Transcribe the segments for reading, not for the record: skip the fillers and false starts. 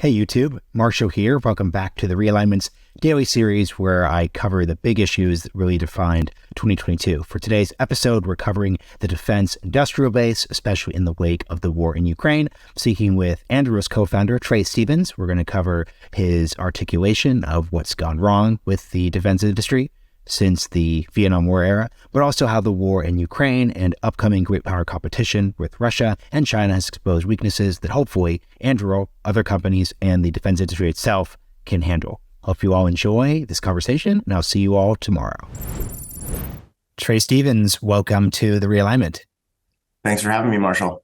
Hey YouTube, Marshall here. Welcome back to the Realignment's daily series where I cover the big issues that really defined 2022. For today's episode, we're covering the defense industrial base, especially in the wake of the war in Ukraine. Speaking with Anduril's co-founder, Trae Stephens, we're going to cover his articulation of what's gone wrong with the defense industry since the Vietnam War era, but also how the war in Ukraine and upcoming great power competition with Russia and China has exposed weaknesses that hopefully Anduril, other companies, and the defense industry itself can handle. Hope you all enjoy this conversation, and I'll see you all tomorrow. Trae Stephens, welcome to the Realignment. Thanks for having me, Marshall.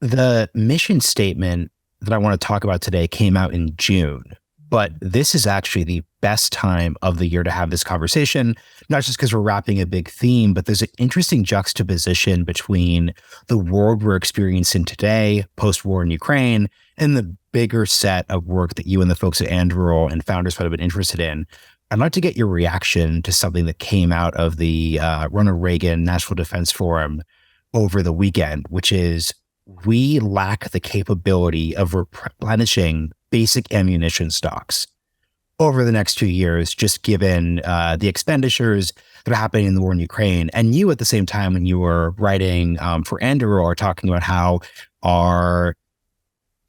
The mission statement that I want to talk about today came out in June. But this is actually the best time of the year to have this conversation, not just because we're wrapping a big theme, but there's an interesting juxtaposition between the world we're experiencing today, post-war in Ukraine, and the bigger set of work that you and the folks at Anduril and founders would have been interested in. I'd like to get your reaction to something that came out of the Ronald Reagan National Defense Forum over the weekend, which is we lack the capability of replenishing basic ammunition stocks over the next 2 years, just given the expenditures that are happening in the war in Ukraine. And you, at the same time, when you were writing for Anduril, are talking about how our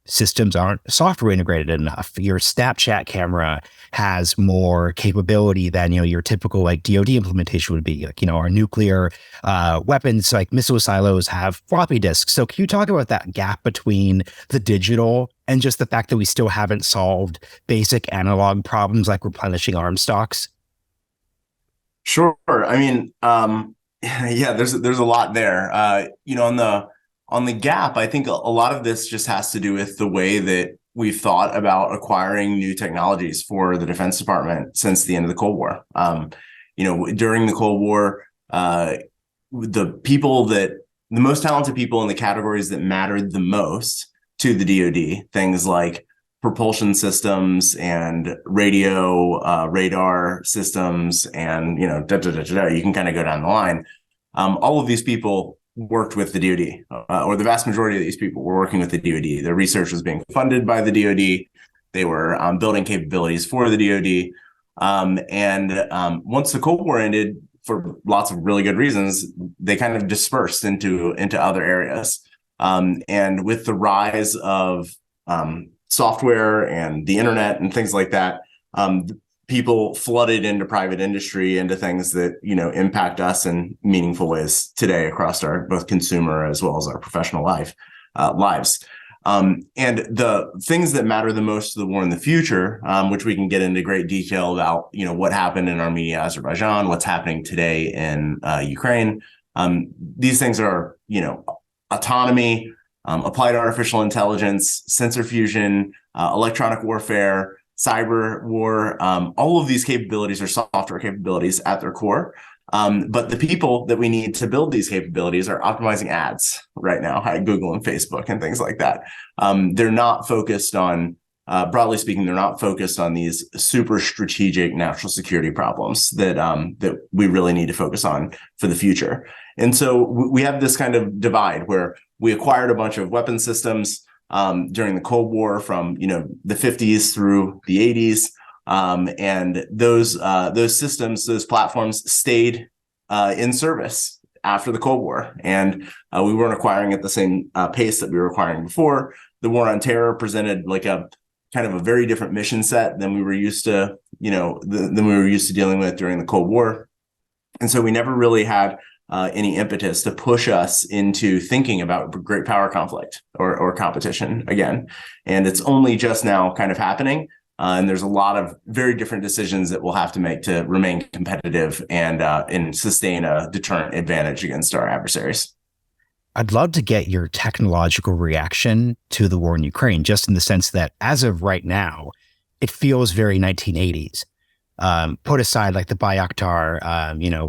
systems aren't software integrated enough. Your Snapchat camera has more capability than, your typical DoD implementation would be. Our nuclear weapons, like missile silos, have floppy disks. So can you talk about that gap between the digital and just the fact that we still haven't solved basic analog problems like replenishing arms stocks? Sure. I mean, yeah, there's a lot there. On the gap, I think a lot of this just has to do with the way that we've thought about acquiring new technologies for the Defense Department since the end of the Cold War. During the Cold War, the most talented people in the categories that mattered the most to the DoD, things like propulsion systems and radio, radar systems, and you can kind of go down the line. All of these people worked with the DoD, or the vast majority of these people were working with the DoD. Their research was being funded by the DoD. They were building capabilities for the DoD. Once the Cold War ended, for lots of really good reasons, they kind of dispersed into other areas. And with the rise of software and the internet and things like that, people flooded into private industry, into things that, impact us in meaningful ways today across our both consumer as well as our professional lives. And the things that matter the most to the war in the future, which we can get into great detail about, what happened in Armenia, Azerbaijan, what's happening today in Ukraine. These things are, autonomy, applied artificial intelligence, sensor fusion, electronic warfare, cyber war. All of these capabilities are software capabilities at their core. But the people that we need to build these capabilities are optimizing ads right now at Google and Facebook and things like that. They're not focused on, broadly speaking, they're not focused on these super strategic national security problems that we really need to focus on for the future. And so we have this kind of divide where we acquired a bunch of weapon systems during the Cold War from, the 50s through the 80s. And those systems, those platforms stayed in service after the Cold War. And we weren't acquiring at the same pace that we were acquiring before. The war on terror presented like a kind of a very different mission set than we were used to, than we were used to dealing with during the Cold War. And so we never really had any impetus to push us into thinking about great power conflict or competition again. And it's only just now kind of happening. And there's a lot of very different decisions that we'll have to make to remain competitive and sustain a deterrent advantage against our adversaries. I'd love to get your technological reaction to the war in Ukraine, just in the sense that as of right now, it feels very 1980s. Put aside like the Bayraktar,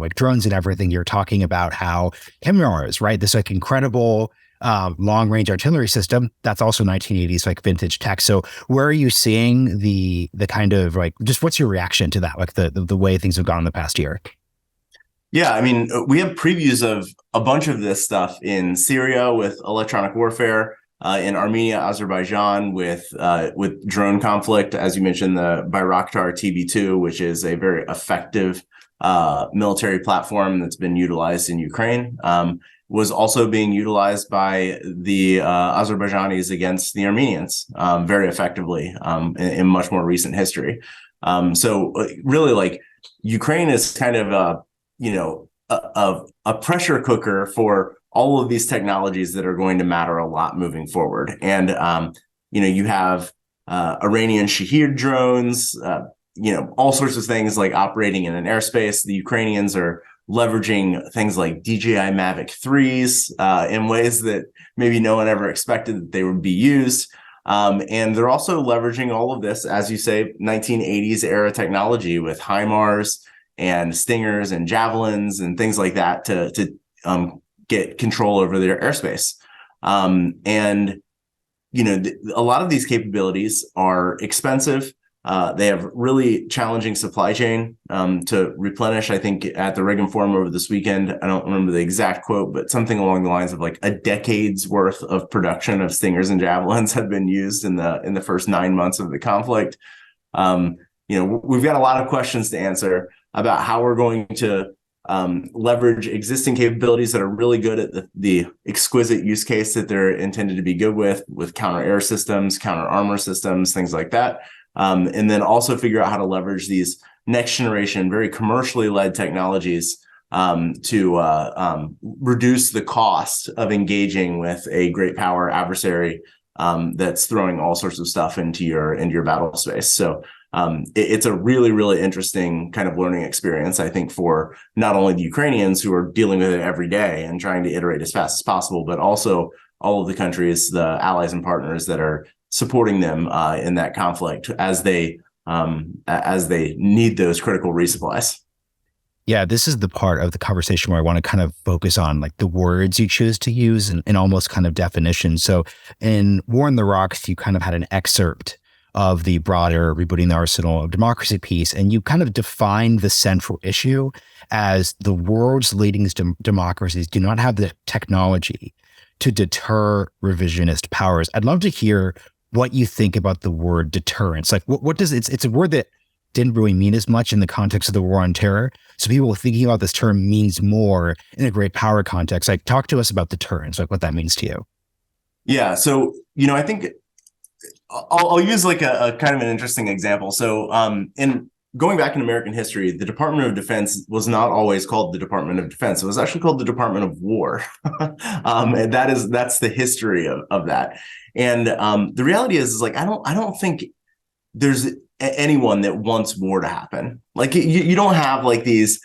like drones and everything, you're talking about how HIMARS, right? This like incredible long-range artillery system, that's also 1980s, like vintage tech. So where are you seeing the kind of like, just what's your reaction to that? Like the way things have gone in the past year? Yeah, I mean, we have previews of a bunch of this stuff in Syria with electronic warfare. in Armenia, Azerbaijan with drone conflict, as you mentioned, the Bayraktar TB2, which is a very effective military platform that's been utilized in Ukraine, was also being utilized by the Azerbaijanis against the Armenians very effectively in much more recent history. So really, like, Ukraine is kind of a pressure cooker for all of these technologies that are going to matter a lot moving forward. And you have Iranian Shahed drones, all sorts of things like operating in an airspace. The Ukrainians are leveraging things like DJI Mavic 3s in ways that maybe no one ever expected that they would be used. And they're also leveraging all of this, as you say, 1980s era technology with HIMARS and Stingers and Javelins and things like that to get control over their airspace. And a lot of these capabilities are expensive. They have really challenging supply chain to replenish. I think at the Reagan Forum over this weekend, I don't remember the exact quote, but something along the lines of like a decade's worth of production of Stingers and Javelins had been used in the first 9 months of the conflict. We've got a lot of questions to answer about how we're going to leverage existing capabilities that are really good at the exquisite use case that they're intended to be good with counter air systems, counter armor systems, things like that. And then also figure out how to leverage these next generation, very commercially led technologies to reduce the cost of engaging with a great power adversary that's throwing all sorts of stuff into your battle space. So it's a really, really interesting kind of learning experience, I think, for not only the Ukrainians who are dealing with it every day and trying to iterate as fast as possible, but also all of the countries, the allies and partners that are supporting them in that conflict as they need those critical resupplies. Yeah, this is the part of the conversation where I want to kind of focus on like the words you choose to use and almost kind of definitions. So in War in the Rocks, you kind of had an excerpt of the broader Rebooting the Arsenal of Democracy piece, and you kind of defined the central issue as the world's leading democracies do not have the technology to deter revisionist powers. I'd love to hear what you think about the word deterrence. Like, what does it's a word that didn't really mean as much in the context of the war on terror. So people thinking about this term means more in a great power context. Like, talk to us about deterrence, like what that means to you. Yeah. So, I think I'll use like a kind of an interesting example. So in going back in American history, the Department of Defense was not always called the Department of Defense. It was actually called the Department of War. And that's the history of that. And the reality is like, I don't think there's anyone that wants war to happen. Like you don't have like these,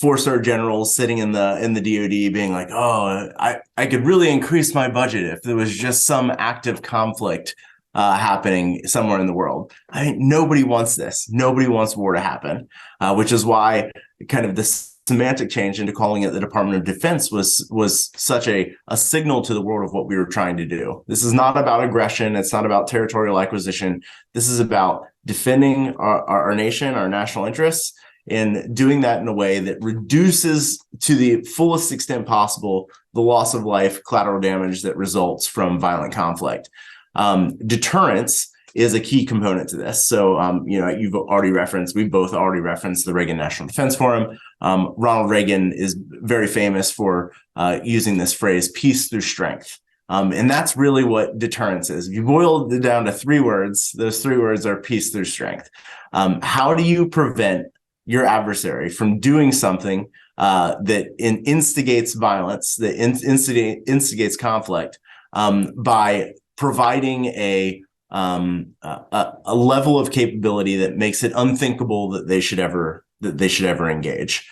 4-star generals sitting in the DoD being like, oh, I could really increase my budget if there was just some active conflict happening somewhere in the world. I mean, nobody wants this. Nobody wants war to happen, which is why kind of this semantic change into calling it the Department of Defense was such a signal to the world of what we were trying to do. This is not about aggression. It's not about territorial acquisition. This is about defending our nation, our national interests, and doing that in a way that reduces to the fullest extent possible the loss of life, collateral damage that results from violent conflict. Deterrence is a key component to this. So, we've both already referenced the Reagan National Defense Forum. Ronald Reagan is very famous for using this phrase, peace through strength. And that's really what deterrence is. If you boil it down to 3 words, those 3 words are peace through strength. How do you prevent your adversary from doing something that instigates violence, that instigates conflict, by providing a level of capability that makes it unthinkable that they should ever engage.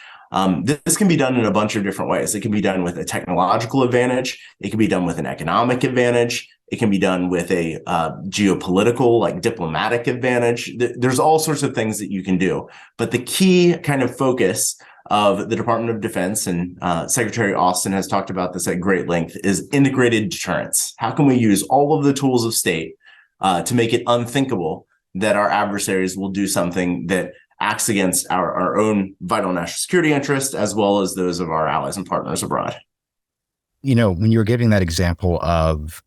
This can be done in a bunch of different ways. It can be done with a technological advantage. It can be done with an economic advantage. It can be done with a geopolitical, like diplomatic advantage. There's all sorts of things that you can do. But the key kind of focus of the Department of Defense, and Secretary Austin has talked about this at great length, is integrated deterrence. How can we use all of the tools of state to make it unthinkable that our adversaries will do something that acts against our own vital national security interests, as well as those of our allies and partners abroad? When you were giving that example of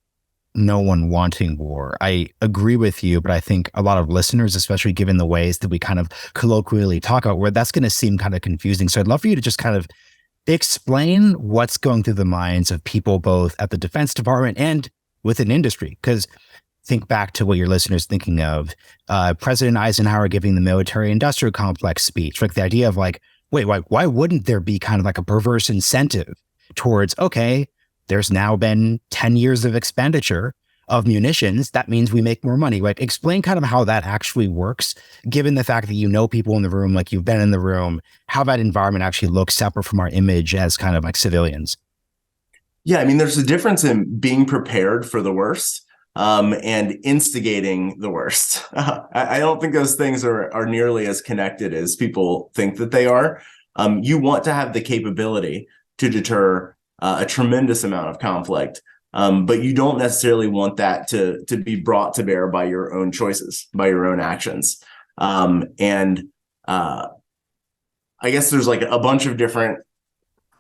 no one wanting war. I agree with you, but I think a lot of listeners, especially given the ways that we kind of colloquially talk about, where that's going to seem kind of confusing. So I'd love for you to just kind of explain what's going through the minds of people both at the Defense Department and within industry. Because think back to what your listeners thinking of President Eisenhower giving the military industrial complex speech, like the idea of like, wait, why wouldn't there be kind of like a perverse incentive towards, okay, there's now been 10 years of expenditure of munitions. That means we make more money. Like, explain kind of how that actually works, given the fact that you know people in the room, like you've been in the room, how that environment actually looks separate from our image as kind of like civilians. Yeah, I mean, there's a difference in being prepared for the worst and instigating the worst. I don't think those things are nearly as connected as people think that they are. You want to have the capability to deter a tremendous amount of conflict, but you don't necessarily want that to be brought to bear by your own choices, by your own actions. And I guess there's like a bunch of different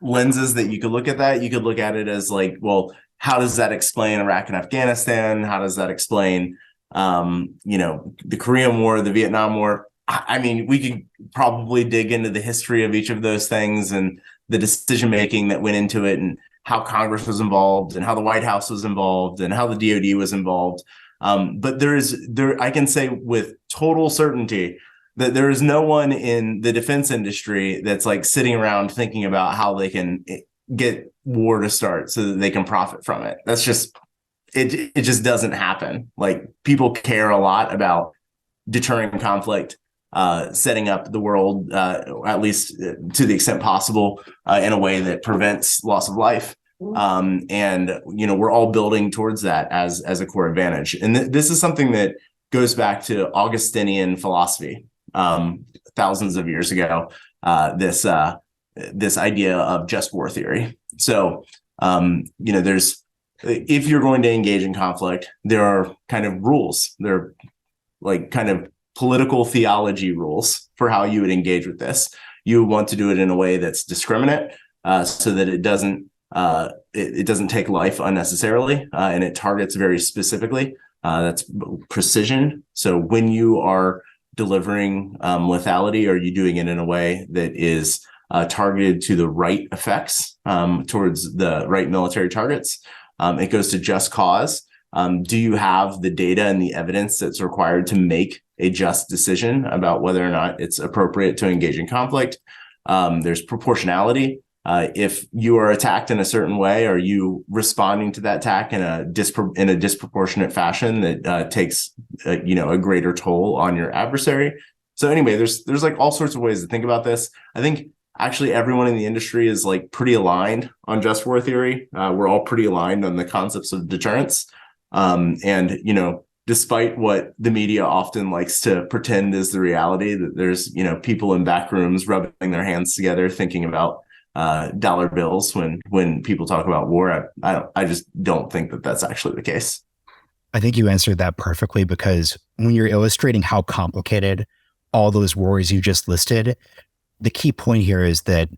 lenses that you could look at that. You could look at it as like, well, how does that explain Iraq and Afghanistan? How does that explain, the Korean War, the Vietnam War? I mean, we could probably dig into the history of each of those things and the decision making that went into it, and how Congress was involved, and how the White House was involved, and how the DoD was involved. But I can say with total certainty that there is no one in the defense industry that's like sitting around thinking about how they can get war to start so that they can profit from it. That's just it just doesn't happen. Like, people care a lot about deterring conflict, setting up the world, at least to the extent possible, in a way that prevents loss of life. And we're all building towards that as a core advantage. And this is something that goes back to Augustinian philosophy, thousands of years ago. This idea of just war theory. So, if you're going to engage in conflict, there are kind of rules. There are like kind of political theology rules for how you would engage with this. You want to do it in a way that's discriminate, so that it doesn't take life unnecessarily, and it targets very specifically. That's precision. So when you are delivering lethality, are you doing it in a way that is targeted to the right effects, towards the right military targets? It goes to just cause. Do you have the data and the evidence that's required to make a just decision about whether or not it's appropriate to engage in conflict? There's proportionality. If you are attacked in a certain way, are you responding to that attack in a disproportionate fashion that takes a greater toll on your adversary? So anyway, there's like all sorts of ways to think about this. I think actually everyone in the industry is like pretty aligned on just war theory. We're all pretty aligned on the concepts of deterrence. Despite what the media often likes to pretend is the reality, that there's, people in back rooms rubbing their hands together thinking about dollar bills when people talk about war. I just don't think that that's actually the case. I think you answered that perfectly, because when you're illustrating how complicated all those worries you just listed, the key point here is that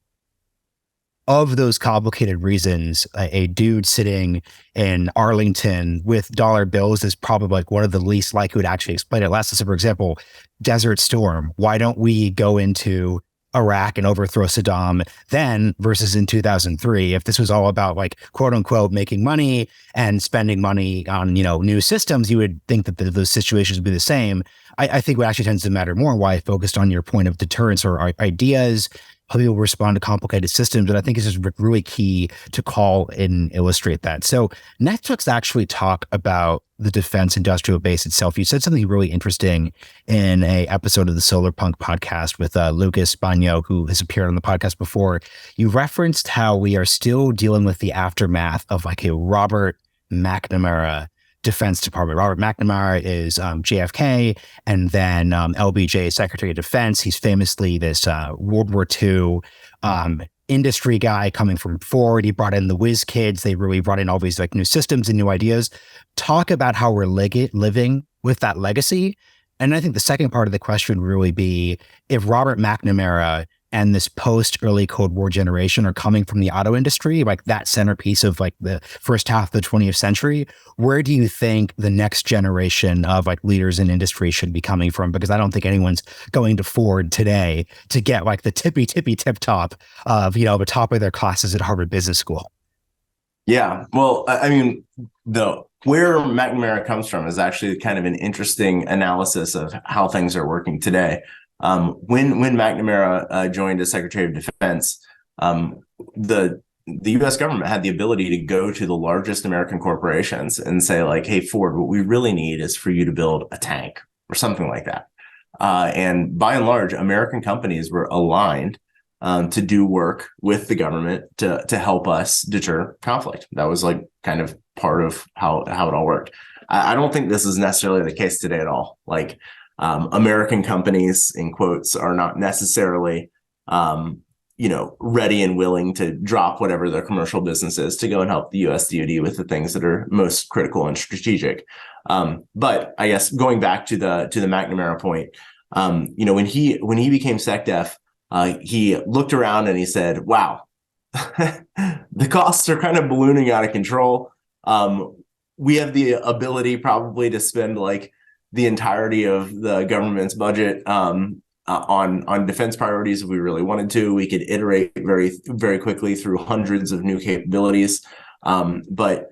of those complicated reasons, a dude sitting in Arlington with dollar bills is probably like one of the least likely to actually explain it. Last, for example, Desert Storm. Why don't we go into Iraq and overthrow Saddam then versus in 2003? If this was all about like quote unquote making money and spending money on, new systems, you would think that those situations would be the same. I think what actually tends to matter more, why I focused on your point of deterrence or ideas, how people respond to complicated systems. And I think it's just really key to call and illustrate that. So next, let's actually talk about the defense industrial base itself. You said something really interesting in a episode of the Solar Punk podcast with Lucas Bagno, who has appeared on the podcast before. You referenced how we are still dealing with the aftermath of like a Robert McNamara Defense Department. Robert McNamara is JFK, and then LBJ, Secretary of Defense. He's famously this World War II industry guy coming from Ford. He brought in the whiz kids. They really brought in all these like new systems and new ideas. Talk about how we're living with that legacy. And I think the second part of the question would really be, if Robert McNamara and this post early Cold War generation are coming from the auto industry, like that centerpiece of like the first half of the 20th century. Where do you think the next generation of like leaders in industry should be coming from? Because I don't think anyone's going to Ford today to get like the tippy tip top of, you know, the top of their classes at Harvard Business School. Yeah, well, I mean, where McNamara comes from is actually kind of an interesting analysis of how things are working today. When McNamara joined as Secretary of Defense, the U.S. government had the ability to go to the largest American corporations and say, like, hey, Ford, what we really need is for you to build a tank or something like that. And by and large, American companies were aligned to do work with the government to help us deter conflict. That was like kind of part of how it all worked. I don't think this is necessarily the case today at all. Like, American companies, in quotes, are not necessarily, ready and willing to drop whatever their commercial business is to go and help the U.S. DoD with the things that are most critical and strategic. But I guess going back to the McNamara point, when he became SecDef, he looked around and he said, "Wow, the costs are kind of ballooning out of control. We have the ability probably to spend like the entirety of the government's budget on defense priorities if we really wanted to. We could iterate very, very quickly through hundreds of new capabilities." But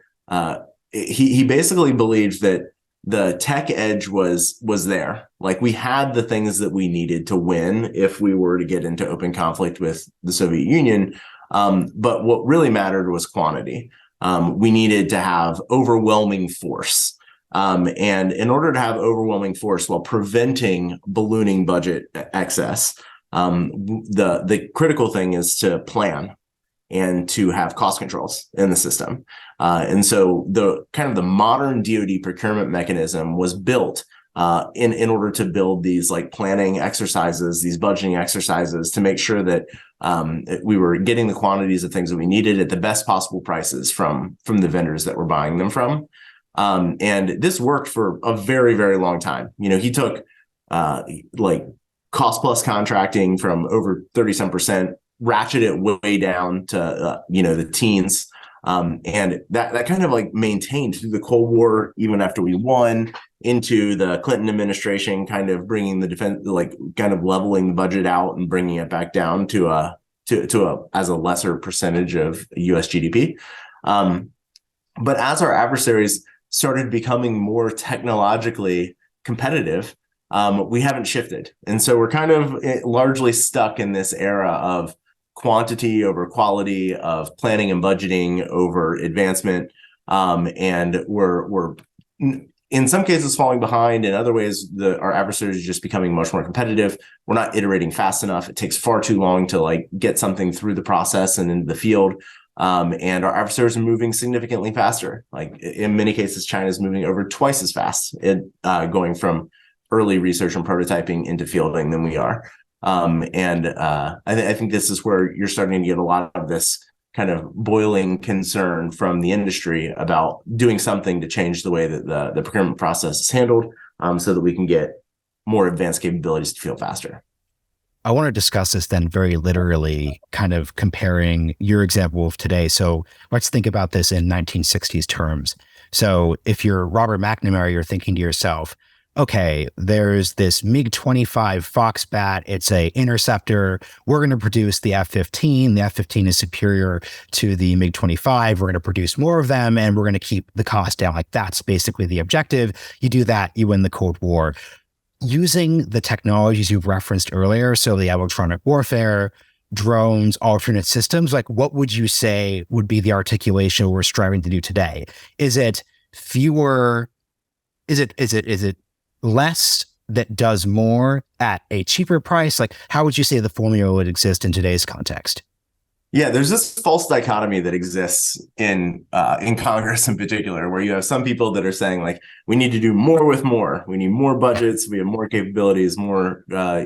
he basically believed that the tech edge was there. Like, we had the things that we needed to win if we were to get into open conflict with the Soviet Union. But what really mattered was quantity. We needed to have overwhelming force. And in order to have overwhelming force while preventing ballooning budget excess, the critical thing is to plan and to have cost controls in the system. And so the kind of the modern DoD procurement mechanism was built in order to build these like planning exercises, these budgeting exercises, to make sure that we were getting the quantities of things that we needed at the best possible prices from the vendors that we're buying them from. And this worked for a very, very long time. He took like cost plus contracting from over 30% ratchet it way down to the teens, and that kind of like maintained through the Cold War, even after we won, into the Clinton administration, kind of bringing the defense, like kind of leveling the budget out and bringing it back down to as a lesser percentage of U.S. GDP. But as our adversaries started becoming more technologically competitive, we haven't shifted, and so we're kind of largely stuck in this era of quantity over quality, of planning and budgeting over advancement. And we're in some cases falling behind. In other ways, our adversaries are just becoming much more competitive. We're not iterating fast enough. It takes far too long to like get something through the process and into the field. And our adversaries are moving significantly faster. Like, in many cases, China is moving over twice as fast going from early research and prototyping into fielding than we are. I think this is where you're starting to get a lot of this kind of boiling concern from the industry about doing something to change the way that the procurement process is handled, so that we can get more advanced capabilities to field faster. I want to discuss this then very literally, kind of comparing your example of today. So let's think about this in 1960s terms. So if you're Robert McNamara, you're thinking to yourself, okay, there's this MiG-25 Foxbat. It's a interceptor. We're going to produce the F-15. The F-15 is superior to the MiG-25. We're going to produce more of them, and we're going to keep the cost down. Like, that's basically the objective. You do that, you win the Cold War. Using the technologies you've referenced earlier, so the electronic warfare, drones, alternate systems, like, what would you say would be the articulation we're striving to do today? Is it fewer? Is it less that does more at a cheaper price? Like, how would you say the formula would exist in today's context? Yeah, there's this false dichotomy that exists in Congress in particular, where you have some people that are saying, like, we need to do more with more. We need more budgets. We have more capabilities, more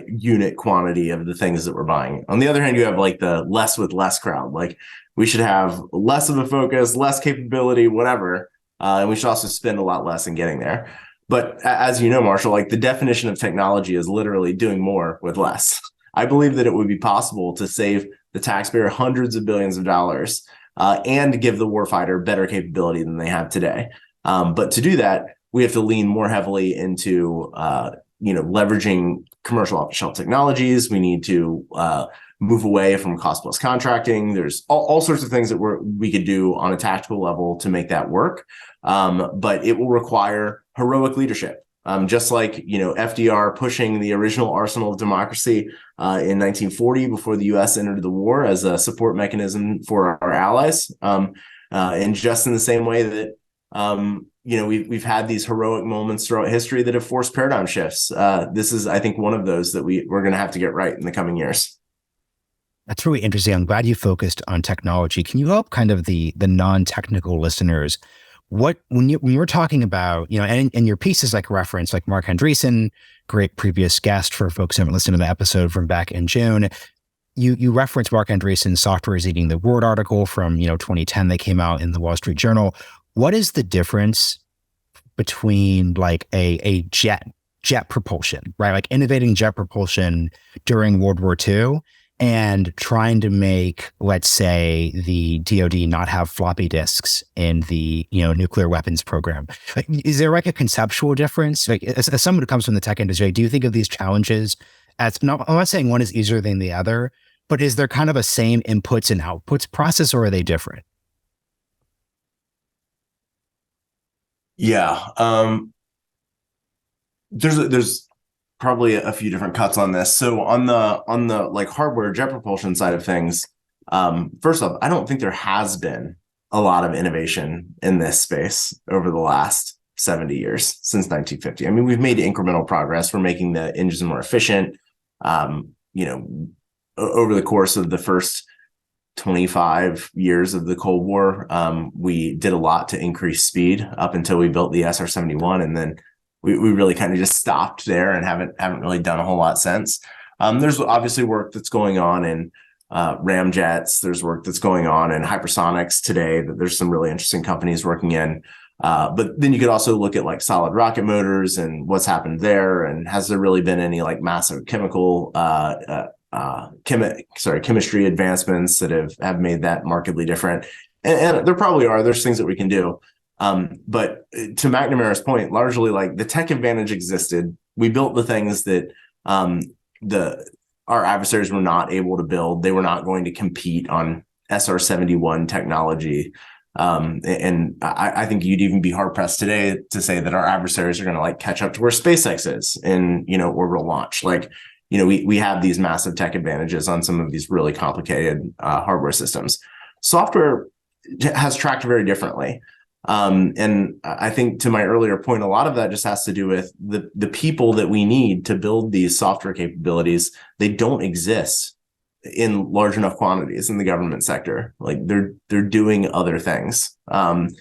unit quantity of the things that we're buying. On the other hand, you have like the less with less crowd. Like, we should have less of a focus, less capability, whatever. And we should also spend a lot less in getting there. But as you know, Marshall, like, the definition of technology is literally doing more with less. I believe that it would be possible to save the taxpayer hundreds of billions of dollars and give the warfighter better capability than they have today. But to do that, we have to lean more heavily into leveraging commercial off-the-shelf technologies. We need to move away from cost-plus contracting. There's all sorts of things that we could do on a tactical level to make that work. But it will require heroic leadership. Just like, FDR pushing the original arsenal of democracy in 1940 before the U.S. entered the war as a support mechanism for our allies. And just in the same way that, we've had these heroic moments throughout history that have forced paradigm shifts. This is, I think, one of those that we're going to have to get right in the coming years. That's really interesting. I'm glad you focused on technology. Can you help kind of the non-technical listeners? When you were talking about, and your pieces like reference, like Mark Andreessen, great previous guest for folks who haven't listened to the episode from back in June, you referenced Mark Andreessen's Software is Eating the World article from 2010 that came out in the Wall Street Journal. What is the difference between like a jet propulsion, right? Like innovating jet propulsion during World War II and trying to make, let's say, the DoD not have floppy disks in the nuclear weapons program. Like, is there like a conceptual difference? Like, as someone who comes from the tech industry, do you think of these challenges as I'm not saying one is easier than the other, but is there kind of a same inputs and outputs process, or are they different? Yeah, there's probably a few different cuts on this. So on the like hardware jet propulsion side of things, first off, I don't think there has been a lot of innovation in this space over the last 70 years since 1950. I mean, we've made incremental progress. We're making the engines more efficient. Over the course of the first 25 years of the Cold War, we did a lot to increase speed up until we built the SR-71, and then we really kind of just stopped there and haven't really done a whole lot since. There's obviously work that's going on in ramjets. There's work that's going on in hypersonics today that there's some really interesting companies working in. But then you could also look at like solid rocket motors and what's happened there, and has there really been any like massive chemistry advancements that have made that markedly different? And there probably are. There's things that we can do. But to McNamara's point, largely like the tech advantage existed. We built the things that our adversaries were not able to build. They were not going to compete on SR-71 technology. And I think you'd even be hard pressed today to say that our adversaries are going to like catch up to where SpaceX is in, orbital launch. Like, we have these massive tech advantages on some of these really complicated hardware systems. Software has tracked very differently. And I think to my earlier point, a lot of that just has to do with the people that we need to build these software capabilities. They don't exist in large enough quantities in the government sector. Like they're doing other things. And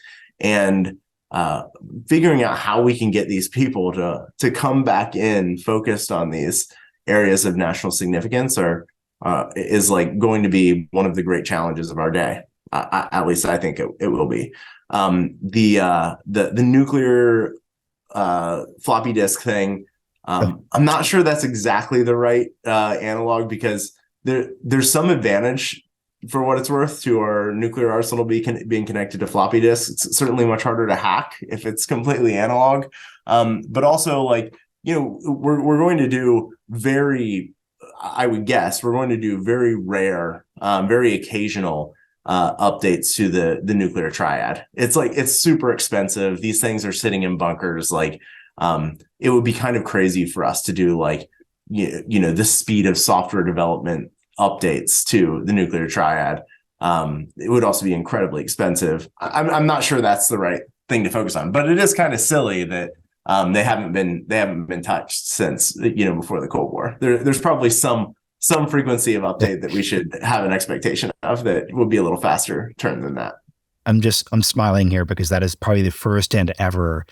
figuring out how we can get these people to come back in focused on these areas of national significance is like going to be one of the great challenges of our day. At least I think it will be. The nuclear floppy disk thing. I'm not sure that's exactly the right analog, because there's some advantage, for what it's worth, to our nuclear arsenal being connected to floppy disks. It's certainly much harder to hack if it's completely analog. But also, like, we're going to do I would guess we're going to do very rare, very occasional updates to the nuclear triad. It's super expensive. These things are sitting in bunkers. Like, it would be kind of crazy for us to do like, the speed of software development updates to the nuclear triad. It would also be incredibly expensive. I'm not sure that's the right thing to focus on, but it is kind of silly that they haven't been touched since before the Cold War. There's probably some frequency of update that we should have an expectation of that will be a little faster turn than that. I'm smiling here because that is probably the first and ever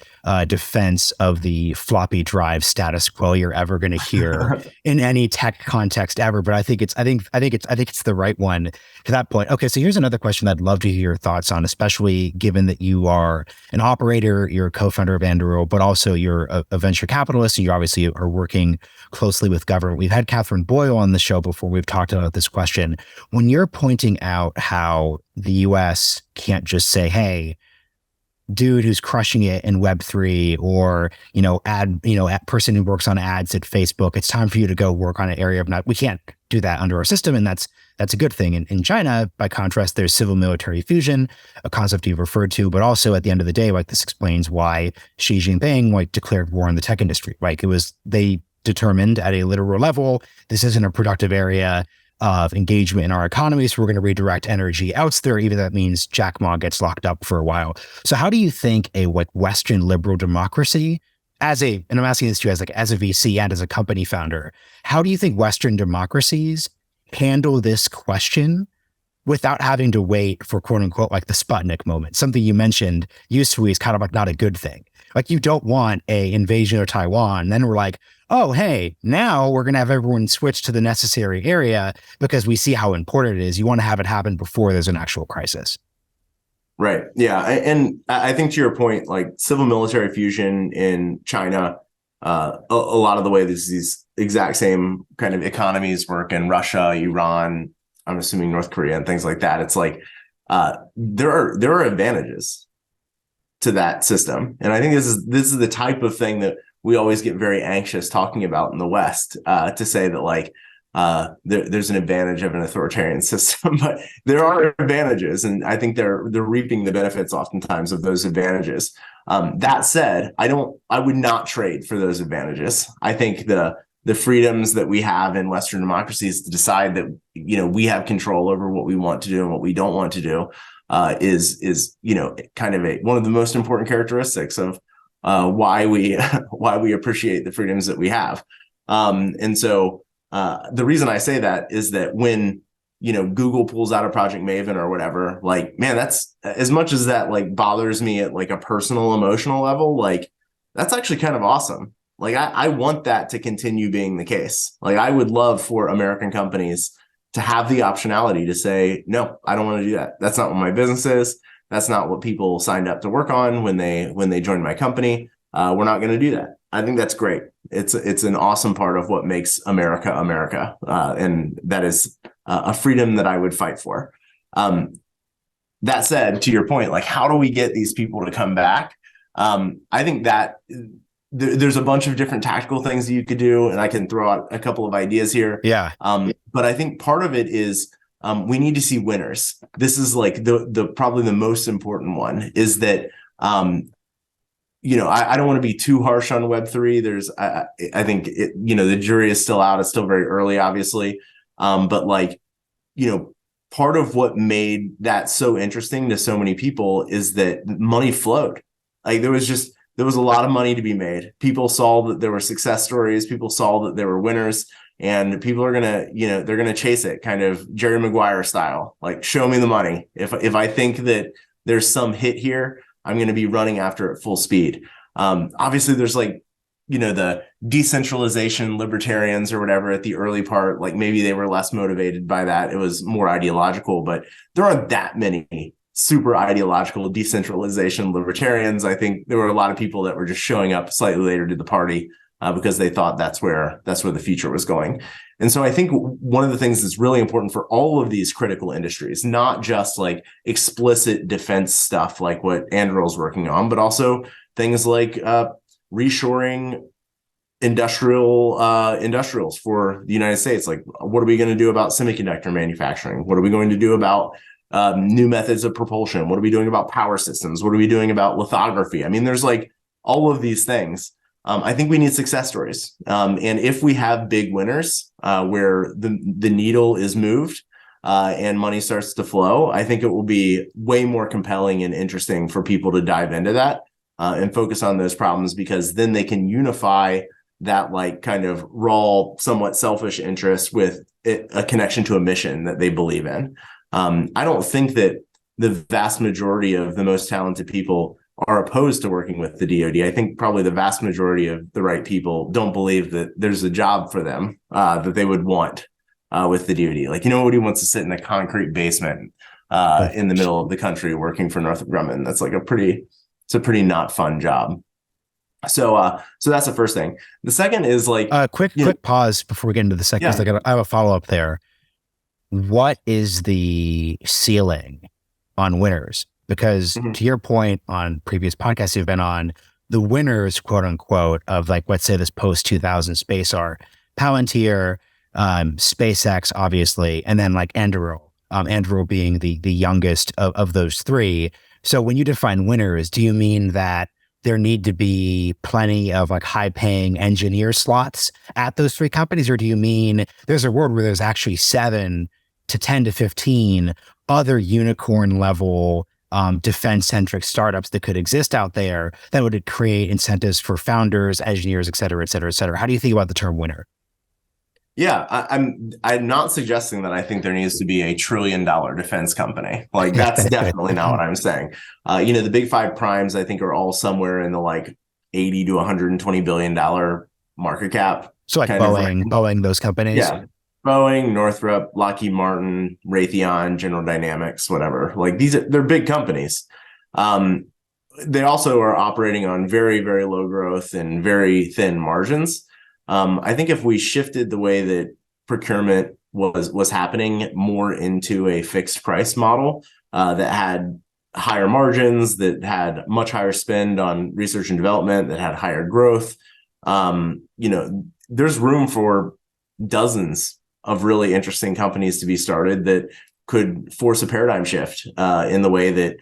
defense of the floppy drive status quo you're ever going to hear in any tech context ever. But I think it's the right one to that point. Okay, so here's another question I'd love to hear your thoughts on, especially given that you are an operator, you're a co-founder of Anduril, but also you're a venture capitalist, and you obviously are working closely with government. We've had Catherine Boyle on the show before. We've talked about this question. When you're pointing out how the US can't just say, hey, dude who's crushing it in Web3, or, person who works on ads at Facebook, it's time for you to go work on an area of we can't do that under our system. And that's a good thing. In China, by contrast, there's civil military fusion, a concept you've referred to, but also at the end of the day, this explains why Xi Jinping declared war on the tech industry, right? They determined at a literal level, this isn't a productive area of engagement in our economy, so we're going to redirect energy out there, even if that means Jack Ma gets locked up for a while. So how do you think a Western liberal democracy, and I'm asking this to you as a VC and as a company founder, how do you think Western democracies handle this question without having to wait for quote unquote the Sputnik moment? Something you mentioned usefully is kind of not a good thing. You don't want a invasion of Taiwan, and then we're oh, hey, now we're going to have everyone switch to the necessary area because we see how important it is. You want to have it happen before there's an actual crisis. Right. Yeah. And I think to your point, civil military fusion in China, a lot of the way these exact same kind of economies work in Russia, Iran, I'm assuming North Korea and things like that. It's there are advantages to that system. And I think this is the type of thing that we always get very anxious talking about in the West, to say that there's an advantage of an authoritarian system, but there are advantages, and I think they're reaping the benefits oftentimes of those advantages. That said, I would not trade for those advantages. I think the freedoms that we have in Western democracies to decide that we have control over what we want to do and what we don't want to do is kind of one of the most important characteristics of why we appreciate the freedoms that we have. And so the reason I say that is that when, Google pulls out a Project Maven or whatever, man, that's, as much as that bothers me at a personal emotional level, that's actually kind of awesome. I want that to continue being the case. I would love for American companies to have the optionality to say, no, I don't want to do that. That's not what my business is. That's not what people signed up to work on when they joined my company. We're not going to do that. I think that's great. It's an awesome part of what makes America America, and that is a freedom that I would fight for. That said, to your point, how do we get these people to come back? I think that there's a bunch of different tactical things that you could do, and I can throw out a couple of ideas here. Yeah. But I think part of it is we need to see winners. This is the probably the most important one is that, I don't want to be too harsh on Web3. I think the jury is still out. It's still very early, obviously. But part of what made that so interesting to so many people is that money flowed. There was a lot of money to be made. People saw that there were success stories. People saw that there were winners. And people are gonna, they're gonna chase it, kind of Jerry Maguire style. Show me the money. If I think that there's some hit here, I'm gonna be running after it full speed. Obviously, there's the decentralization libertarians or whatever at the early part. Maybe they were less motivated by that. It was more ideological, but there aren't that many super ideological decentralization libertarians. I think there were a lot of people that were just showing up slightly later to the party. Because they thought that's where the future was going. And so I think one of the things that's really important for all of these critical industries, not just explicit defense stuff like what Anduril is working on, but also things like reshoring industrials for the United States. What are we going to do about semiconductor manufacturing? What are we going to do about new methods of propulsion? What are we doing about power systems? What are we doing about lithography? I mean, there's all of these things. I think we need success stories. And if we have big winners where the needle is moved and money starts to flow, I think it will be way more compelling and interesting for people to dive into that and focus on those problems, because then they can unify that kind of raw, somewhat selfish interest with a connection to a mission that they believe in. I don't think that the vast majority of the most talented people are opposed to working with the DoD. I think probably the vast majority of the right people don't believe that there's a job for them that they would want with the DoD. Like, nobody wants to sit in a concrete basement in the middle of the country working for Northrop Grumman. That's like it's a pretty not fun job. So that's the first thing. The second is like quick pause before we get into the second. Yeah. I have a follow up there. What is the ceiling on winners? Because to your point on previous podcasts you've been on, the winners, quote unquote, of like, let's say this post 2000 space are Palantir, SpaceX, obviously, and then like Anduril, Anduril being the youngest of those three. So when you define winners, do you mean that there need to be plenty of like high paying engineer slots at those three companies? Or do you mean there's a world where there's actually 7 to 10 to 15 other unicorn level defense centric startups that could exist out there that would create incentives for founders, engineers, et cetera, et cetera, et cetera? How do you think about the term winner? Yeah, I'm not suggesting that I think there needs to be a $1 trillion defense company. Like, that's definitely not what I'm saying. The big 5 primes, I think, are all somewhere in the like $80 to $120 billion market cap. So like Boeing, those companies. Yeah, Boeing, Northrop, Lockheed Martin, Raytheon, General Dynamics, whatever. Like, they're big companies. They also are operating on very, very low growth and very thin margins. I think if we shifted the way that procurement was happening more into a fixed price model that had higher margins, that had much higher spend on research and development, that had higher growth, there's room for dozens of really interesting companies to be started that could force a paradigm shift in the way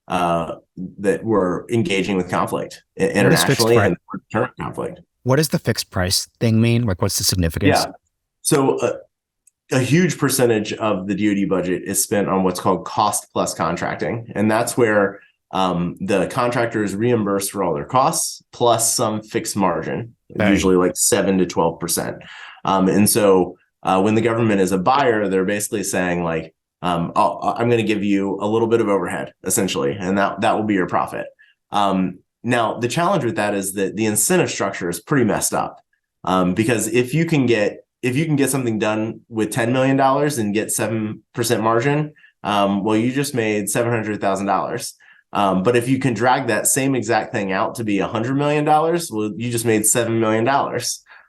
that we're engaging with conflict internationally and current conflict. What does the fixed price thing mean? Like, what's the significance? Yeah. So a huge percentage of the DoD budget is spent on what's called cost plus contracting. And that's where the contractor is reimbursed for all their costs plus some fixed margin, usually like 7 to 12%. And so when the government is a buyer, they're basically saying like, I'm going to give you a little bit of overhead, essentially, and that will be your profit. Now, the challenge with that is that the incentive structure is pretty messed up, because if you can get something done with $10 million and get 7% margin, well, you just made $700,000. But if you can drag that same exact thing out to be $100 million, well, you just made $7 million.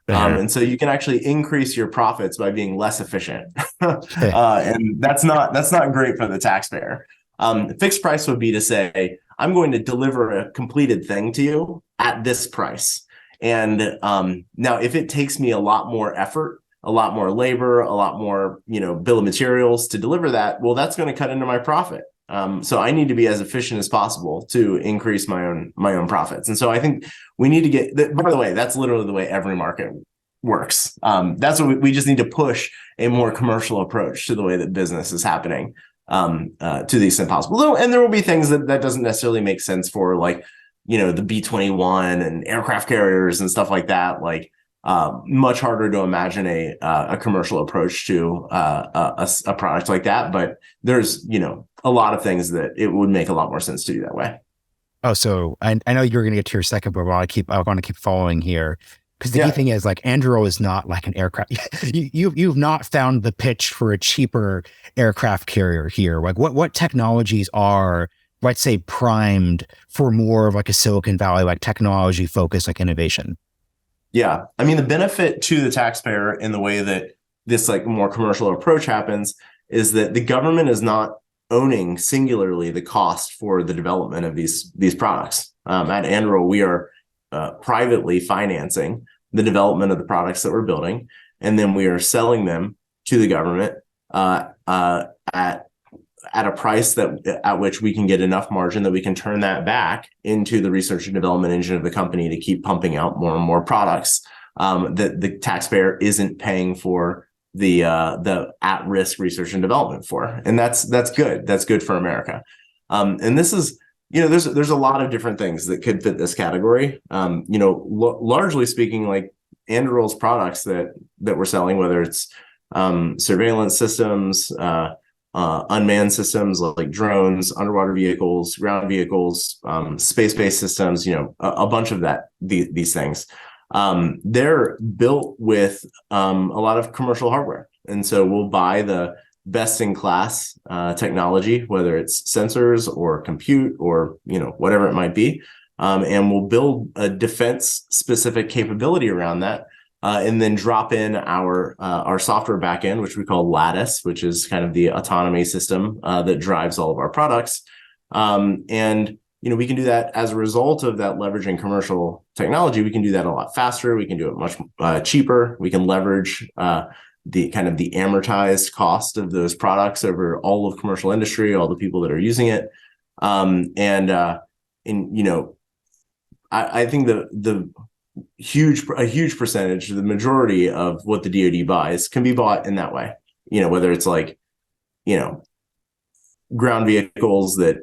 And so you can actually increase your profits by being less efficient. And that's not great for the taxpayer. Fixed price would be to say, I'm going to deliver a completed thing to you at this price. And now if it takes me a lot more effort, a lot more labor, a lot more, bill of materials to deliver that, well, that's going to cut into my profit. So I need to be as efficient as possible to increase my own profits. And so I think we need to get, by the way, that's literally the way every market works. That's what we just need to push a more commercial approach to the way that business is happening. To the extent possible. And there will be things that doesn't necessarily make sense for, like, the B-21 and aircraft carriers and stuff like that. Like, much harder to imagine a commercial approach to a product like that. But there's, a lot of things that it would make a lot more sense to do that way. Oh, so I know you're going to get to your second, but I want to keep following here. Because the key thing is, like, Anduril is not like an aircraft. You've not found the pitch for a cheaper aircraft carrier here. Like, what technologies are, let's say, primed for more of like a Silicon Valley, like technology focused, like innovation? Yeah, I mean, the benefit to the taxpayer in the way that this like more commercial approach happens is that the government is not owning singularly the cost for the development of these products. At Anduril, we are privately financing the development of the products that we're building, and then we are selling them to the government at a price at which we can get enough margin that we can turn that back into the research and development engine of the company to keep pumping out more and more products that the taxpayer isn't paying for the at-risk research and development for, and that's good. That's good for America. And this is. There's a lot of different things that could fit this category. Largely speaking, like Anduril's products that we're selling, whether it's surveillance systems, unmanned systems like drones, underwater vehicles, ground vehicles, space-based systems, a bunch of these things. They're built with a lot of commercial hardware. And so we'll buy the best in class technology, whether it's sensors or compute or, whatever it might be. And we'll build a defense specific capability around that. And then drop in our software backend, which we call Lattice, which is kind of the autonomy system that drives all of our products. And we can do that as a result of that leveraging commercial technology. We can do that a lot faster. We can do it much cheaper. We can leverage the amortized cost of those products over all of commercial industry, all the people that are using it. I think a huge percentage, the majority of what the DoD buys can be bought in that way. Whether it's ground vehicles that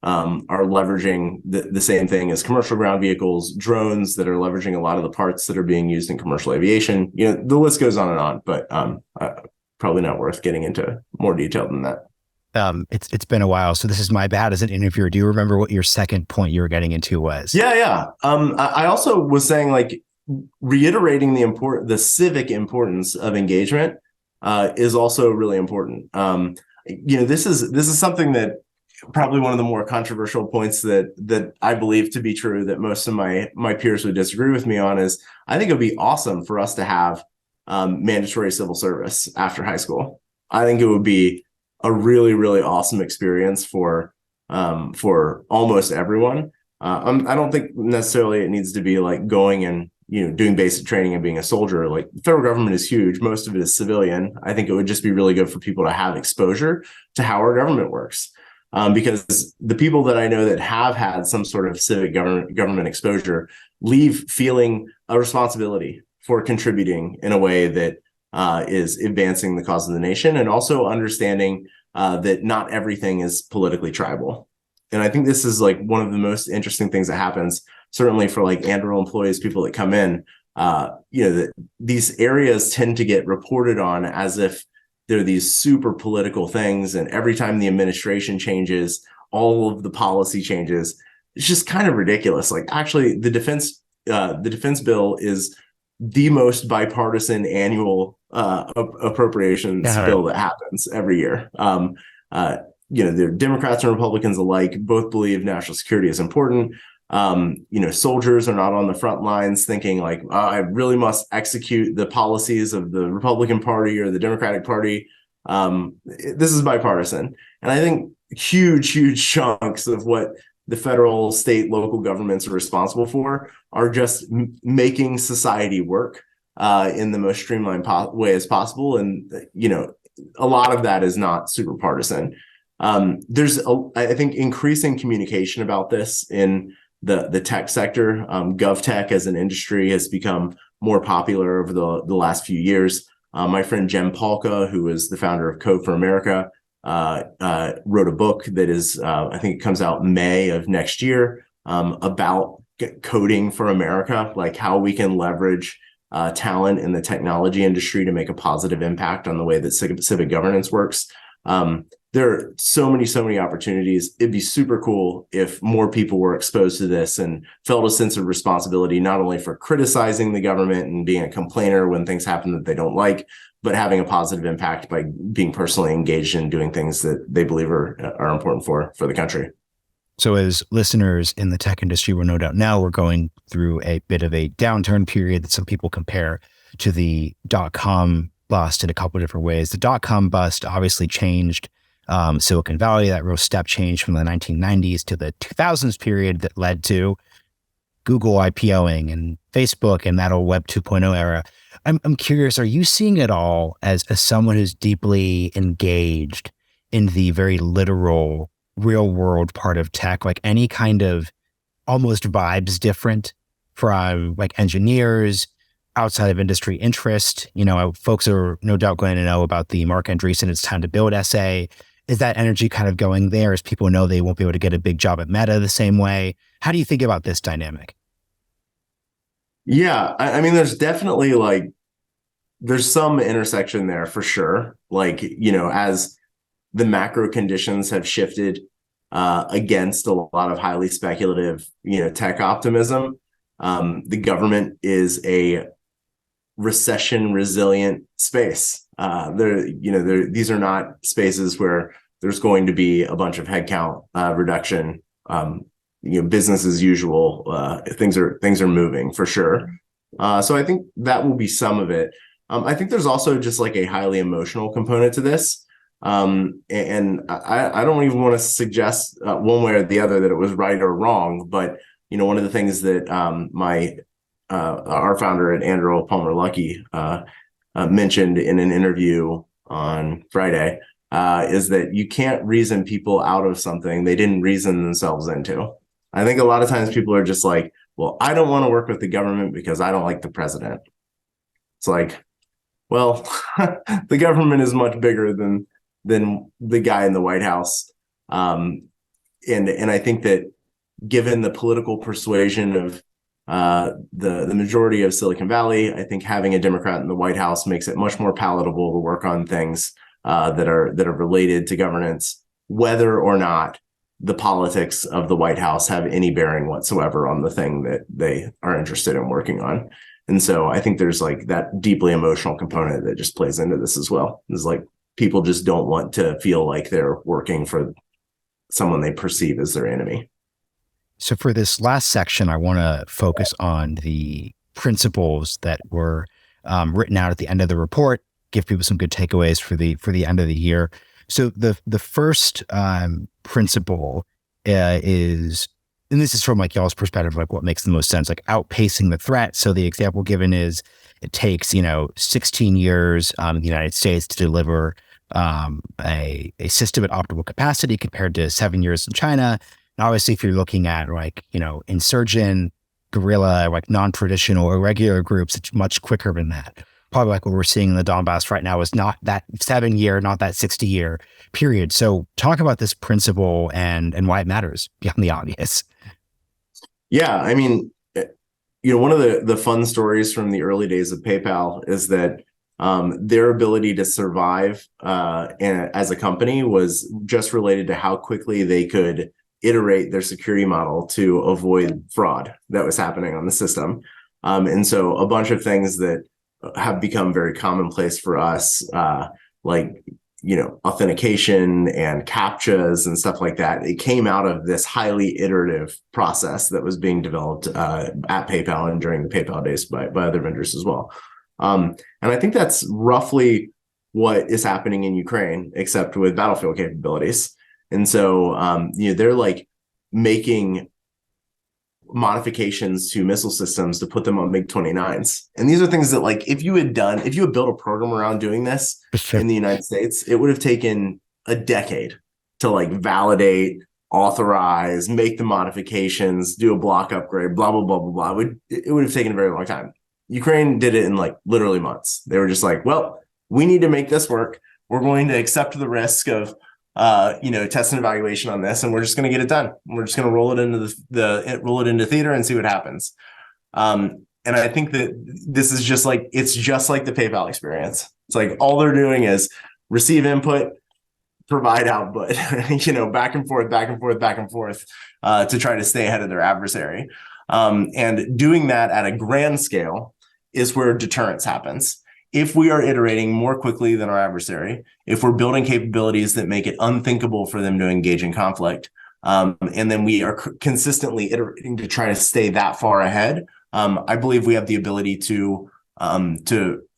are leveraging the same thing as commercial ground vehicles, drones that are leveraging a lot of the parts that are being used in commercial aviation. The list goes on and on, but probably not worth getting into more detail than that. It's been a while, so this is my bad as an interviewer. Do you remember what your second point you were getting into was? Yeah. I also was saying, reiterating the civic importance of engagement is also really important. This is something that probably one of the more controversial points that I believe to be true that most of my peers would disagree with me on is I think it would be awesome for us to have mandatory civil service after high school. I think it would be a really, really awesome experience for almost everyone. I don't think necessarily it needs to be going and doing basic training and being a soldier. The federal government is huge. Most of it is civilian. I think it would just be really good for people to have exposure to how our government works. Because the people that I know that have had some sort of civic government exposure leave feeling a responsibility for contributing in a way that is advancing the cause of the nation, and also understanding that not everything is politically tribal. And I think this is one of the most interesting things that happens, certainly for Anduril employees, people that come in, that these areas tend to get reported on as if they're these super political things. And every time the administration changes, all of the policy changes. It's just kind of ridiculous. Actually, the defense bill is the most bipartisan annual appropriations bill that happens every year. The Democrats and Republicans alike both believe national security is important. Soldiers are not on the front lines thinking I really must execute the policies of the Republican Party or the Democratic Party. This is bipartisan. And I think huge chunks of what the federal, state, local governments are responsible for are just making society work in the most streamlined way as possible. And, a lot of that is not super partisan. There's, I think, increasing communication about this in the tech sector. GovTech as an industry has become more popular over the last few years. My friend Jem Paulka, who is the founder of Code for America, wrote a book that is, I think it comes out May of next year, about coding for America, how we can leverage talent in the technology industry to make a positive impact on the way that civic governance works. There are so many opportunities. It'd be super cool if more people were exposed to this and felt a sense of responsibility, not only for criticizing the government and being a complainer when things happen that they don't like, but having a positive impact by being personally engaged in doing things that they believe are important for the country. So as listeners in the tech industry will no doubt know, we're going through a bit of a downturn period that some people compare to the dot-com bust in a couple of different ways. The dot-com bust obviously changed Silicon Valley, that real step change from the 1990s to the 2000s period that led to Google IPOing and Facebook and that old Web 2.0 era. I'm curious, are you seeing it all as someone who's deeply engaged in the very literal real world part of tech, any kind of almost vibes different from engineers, outside of industry interest? Folks are no doubt going to know about the Mark Andreessen It's Time to Build essay. Is that energy kind of going there as people know they won't be able to get a big job at Meta the same way? How do you think about this dynamic? Yeah, I mean, there's definitely there's some intersection there for sure. As the macro conditions have shifted against a lot of highly speculative, tech optimism. The government is a recession resilient space. These are not spaces where there's going to be a bunch of headcount reduction. Business as usual. Things are moving for sure. So I think that will be some of it. I think there's also just like a highly emotional component to this. And I don't even want to suggest one way or the other that it was right or wrong, but one of the things that our founder at Anduril, Palmer Luckey, mentioned in an interview on Friday is that you can't reason people out of something they didn't reason themselves into. I think a lot of times people are just like, well, I don't want to work with the government because I don't like the president. It's like, well, the government is much bigger than the guy in the White House. And I think that given the political persuasion of the majority of Silicon Valley, I think having a Democrat in the White House makes it much more palatable to work on things that are related to governance, whether or not the politics of the White House have any bearing whatsoever on the thing that they are interested in working on. And so I think there's like that deeply emotional component that just plays into this as well. It's like people just don't want to feel like they're working for someone they perceive as their enemy. So for this last section, I want to focus on the principles that were written out at the end of the report, give people some good takeaways for the end of the year. So the first principle is, and this is from like y'all's perspective, like what makes the most sense, like outpacing the threat. So the example given is it takes 16 years in the United States to deliver a system at optimal capacity compared to 7 years in China. And obviously, if you're looking at like insurgent, guerrilla, like non-traditional, irregular groups, it's much quicker than that. Probably like what we're seeing in the Donbass right now is not that 7 year, not that 60 year period. So talk about this principle and why it matters beyond the obvious. Yeah, I mean, one of the fun stories from the early days of PayPal is that their ability to survive as a company was just related to how quickly they could iterate their security model to avoid fraud that was happening on the system. And so a bunch of things that have become very commonplace for us, like authentication and CAPTCHAs and stuff like that. It came out of this highly iterative process that was being developed at PayPal and during the PayPal days by other vendors as well. And I think that's roughly what is happening in Ukraine, except with battlefield capabilities. And so they're like making modifications to missile systems to put them on MiG-29s. And these are things that, like, if you had built a program around doing this in the United States, it would have taken a decade to like validate, authorize, make the modifications, do a block upgrade, blah, blah, blah, blah, blah. It would have taken a very long time. Ukraine did it in like literally months. They were just like, well, we need to make this work. We're going to accept the risk of test and evaluation on this, and we're just going to get it done. We're just going to roll it into theater and see what happens. And I think that this is just like the PayPal experience. It's like all they're doing is receive input, provide output, back and forth, to try to stay ahead of their adversary. And doing that at a grand scale is where deterrence happens. If we are iterating more quickly than our adversary, if we're building capabilities that make it unthinkable for them to engage in conflict, and then we are consistently iterating to try to stay that far ahead, I believe we have the ability to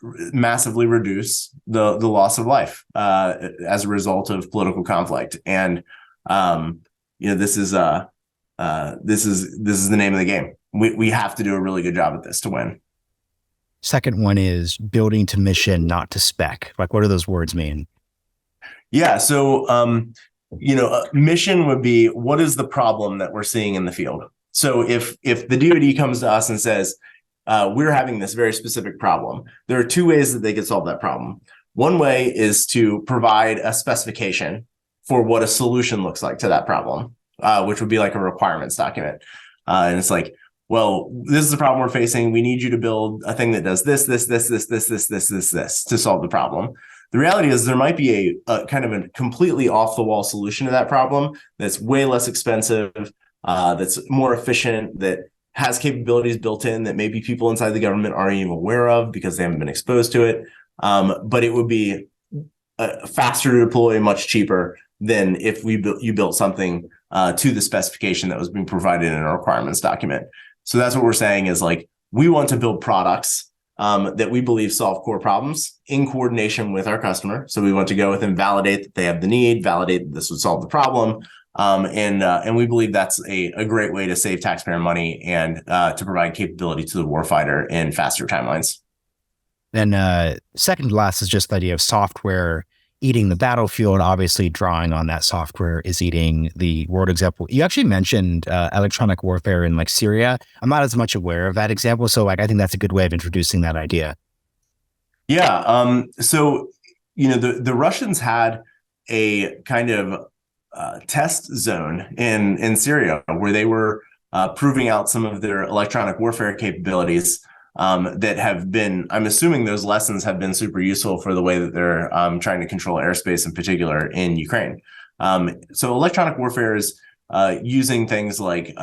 massively reduce the loss of life as a result of political conflict. And this is the name of the game. We have to do a really good job at this to win. Second one is building to mission, not to spec. Like, what do those words mean? Yeah. So, mission would be, what is the problem that we're seeing in the field? So if the DoD comes to us and says, we're having this very specific problem, there are two ways that they could solve that problem. One way is to provide a specification for what a solution looks like to that problem, which would be like a requirements document. And it's like, well, this is the problem we're facing. We need you to build a thing that does this to solve the problem. The reality is there might be a kind of a completely off the wall solution to that problem that's way less expensive, that's more efficient, that has capabilities built in that maybe people inside the government aren't even aware of because they haven't been exposed to it. But it would be faster to deploy, much cheaper than if you built something to the specification that was being provided in a requirements document. So that's what we're saying is like, we want to build products that we believe solve core problems in coordination with our customer. So we want to go with and validate that they have the need, validate that this would solve the problem. And we believe that's a great way to save taxpayer money and to provide capability to the warfighter in faster timelines. Then second to last is just the idea of software eating the battlefield. Obviously, drawing on that software is eating the world example. You actually mentioned electronic warfare in like Syria. I'm not as much aware of that example, so like I think that's a good way of introducing that idea. Yeah. So the Russians had a kind of test zone in Syria where they were proving out some of their electronic warfare capabilities. That have been, I'm assuming those lessons have been super useful for the way that they're trying to control airspace in particular in Ukraine. So electronic warfare is using things like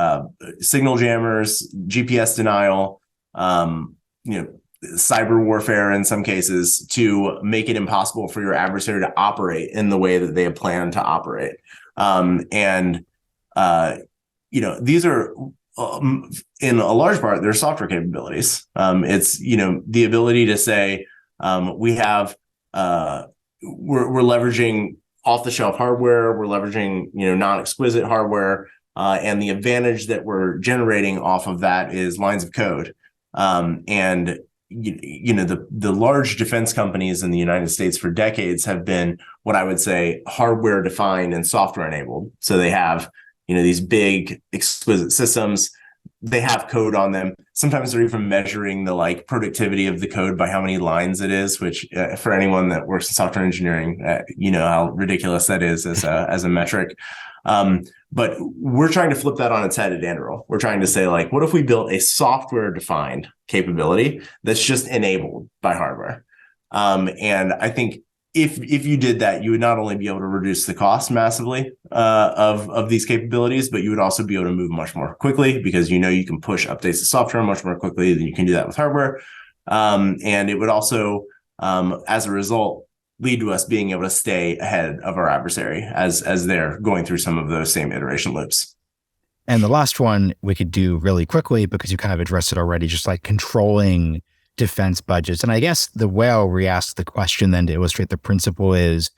signal jammers, GPS denial, cyber warfare in some cases to make it impossible for your adversary to operate in the way that they have planned to operate. These are in a large part, their software capabilities. It's the ability to say we're leveraging off-the-shelf hardware, we're leveraging non-exquisite hardware, and the advantage that we're generating off of that is lines of code. The large defense companies in the United States for decades have been what I would say hardware defined and software enabled. So they have these big exquisite systems, they have code on them. Sometimes they're even measuring the like productivity of the code by how many lines it is, which for anyone that works in software engineering, how ridiculous that is as a metric. But we're trying to flip that on its head at Anduril. We're trying to say like, what if we built a software defined capability that's just enabled by hardware? And I think if you did that, you would not only be able to reduce the cost massively of these capabilities, but you would also be able to move much more quickly because you can push updates to software much more quickly than you can do that with hardware. And it would also, as a result, lead to us being able to stay ahead of our adversary as they're going through some of those same iteration loops. And the last one we could do really quickly because you kind of addressed it already, just like controlling defense budgets. And I guess the way I'll re-ask the question then to illustrate the principle is,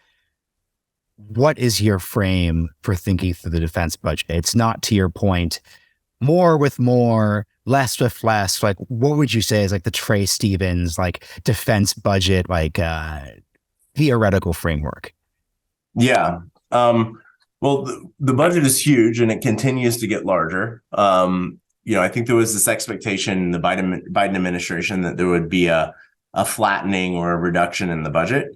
what is your frame for thinking through the defense budget? It's not, to your point, more with more, less with less. Like, what would you say is like the Trae Stephens, like defense budget, like theoretical framework? Yeah. Well, the budget is huge and it continues to get larger. I think there was this expectation in the Biden administration that there would be a flattening or a reduction in the budget.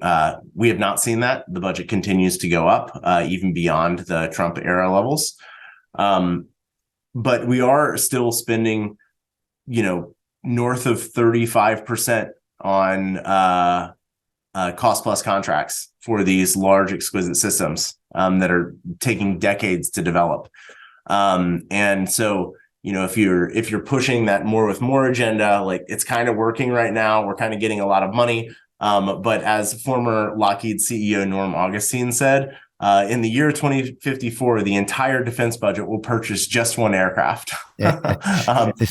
We have not seen that. The budget continues to go up, even beyond the Trump era levels. But we are still spending, north of 35% on cost plus contracts for these large exquisite systems that are taking decades to develop. And so, if you're pushing that more with more agenda, like it's kind of working right now, we're kind of getting a lot of money. But as former Lockheed CEO Norm Augustine said, in the year 2054, the entire defense budget will purchase just one aircraft.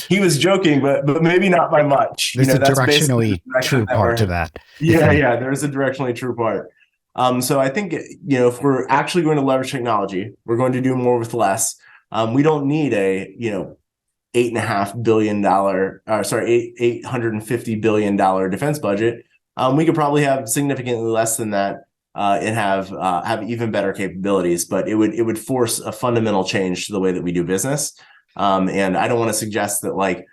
He was joking, but maybe not by much. There's a directionally true part to that. Yeah, there's a directionally true part. So I think, if we're actually going to leverage technology, we're going to do more with less. We don't need a, $850 billion defense budget. We could probably have significantly less than that and have even better capabilities, but it would force a fundamental change to the way that we do business. And I don't want to suggest that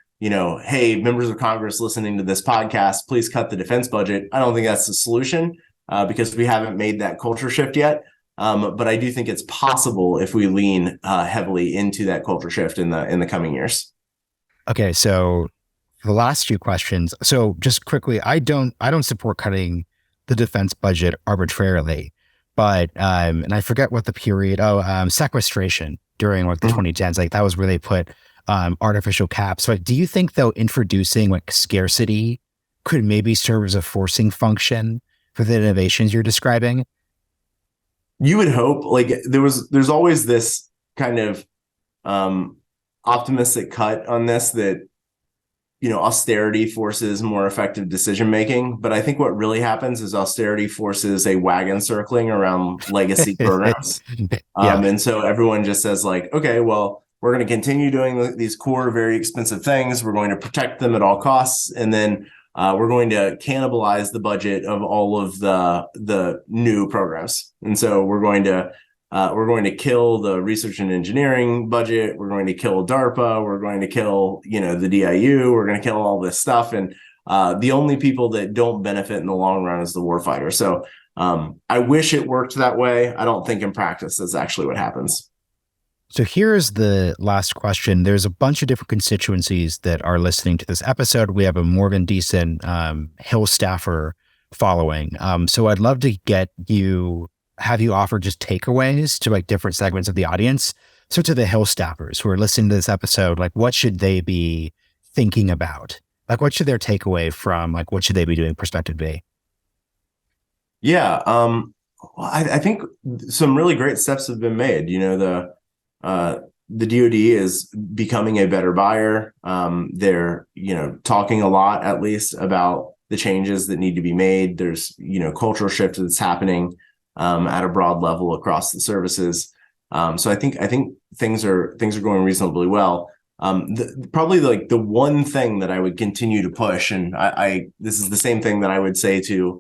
hey, members of Congress listening to this podcast, please cut the defense budget. I don't think that's the solution because we haven't made that culture shift yet. But I do think it's possible if we lean heavily into that culture shift in the coming years. Okay, so the last few questions. So just quickly, I don't support cutting the defense budget arbitrarily. But and I forget what the period. Sequestration during like the 2010s, like that was where they put artificial caps. So do you think though introducing like scarcity could maybe serve as a forcing function for the innovations you're describing? You would hope. Like there's always this kind of optimistic cut on this that austerity forces more effective decision making. But I think what really happens is austerity forces a wagon circling around legacy programs. And so everyone just says like, okay, well, we're going to continue doing these core, very expensive things. We're going to protect them at all costs. And then we're going to cannibalize the budget of all of the new programs. And so we're going to kill the research and engineering budget. We're going to kill DARPA. We're going to kill, the DIU. We're going to kill all this stuff. And the only people that don't benefit in the long run is the warfighter. So I wish it worked that way. I don't think in practice that's actually what happens. So here's the last question. There's a bunch of different constituencies that are listening to this episode. We have a more than decent Hill staffer following. So I'd love to have you offer just takeaways to like different segments of the audience. So to the Hill staffers who are listening to this episode, like what should they be thinking about? Like what should their takeaway from like what should they be doing perspective be? Yeah, well, I think some really great steps have been made. The DoD is becoming a better buyer. They're talking a lot, at least, about the changes that need to be made. There's cultural shift that's happening at a broad level across the services. So I think things are going reasonably well. Probably like the one thing that I would continue to push, and this is the same thing that I would say to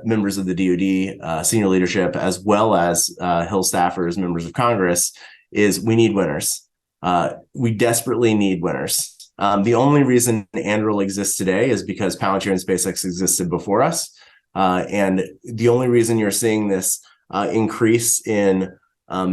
members of the DoD, senior leadership, as well as Hill staffers, members of Congress, is we need winners. We desperately need winners. The only reason Anduril exists today is because Palantir and SpaceX existed before us. And the only reason you're seeing this increase in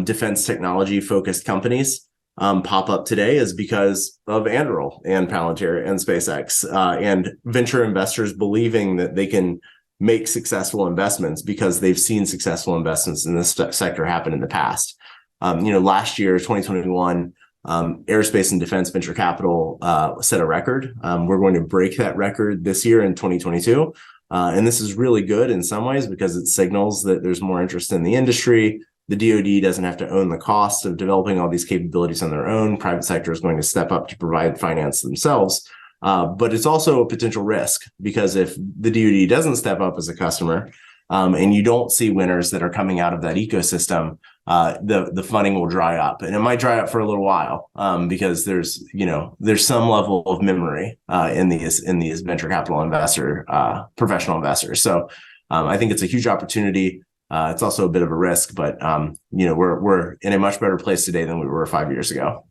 defense technology focused companies pop up today is because of Anduril and Palantir and SpaceX and venture investors believing that they can make successful investments because they've seen successful investments in this sector happen in the past. Last year, 2021, aerospace and defense venture capital set a record. We're going to break that record this year in 2022. And this is really good in some ways because it signals that there's more interest in the industry. The DoD doesn't have to own the cost of developing all these capabilities on their own. Private sector is going to step up to provide finance themselves. But it's also a potential risk because if the DoD doesn't step up as a customer, and you don't see winners that are coming out of that ecosystem, the funding will dry up, and it might dry up for a little while because there's some level of memory in these venture capital professional investors. So I think it's a huge opportunity. It's also a bit of a risk, but we're in a much better place today than we were 5 years ago.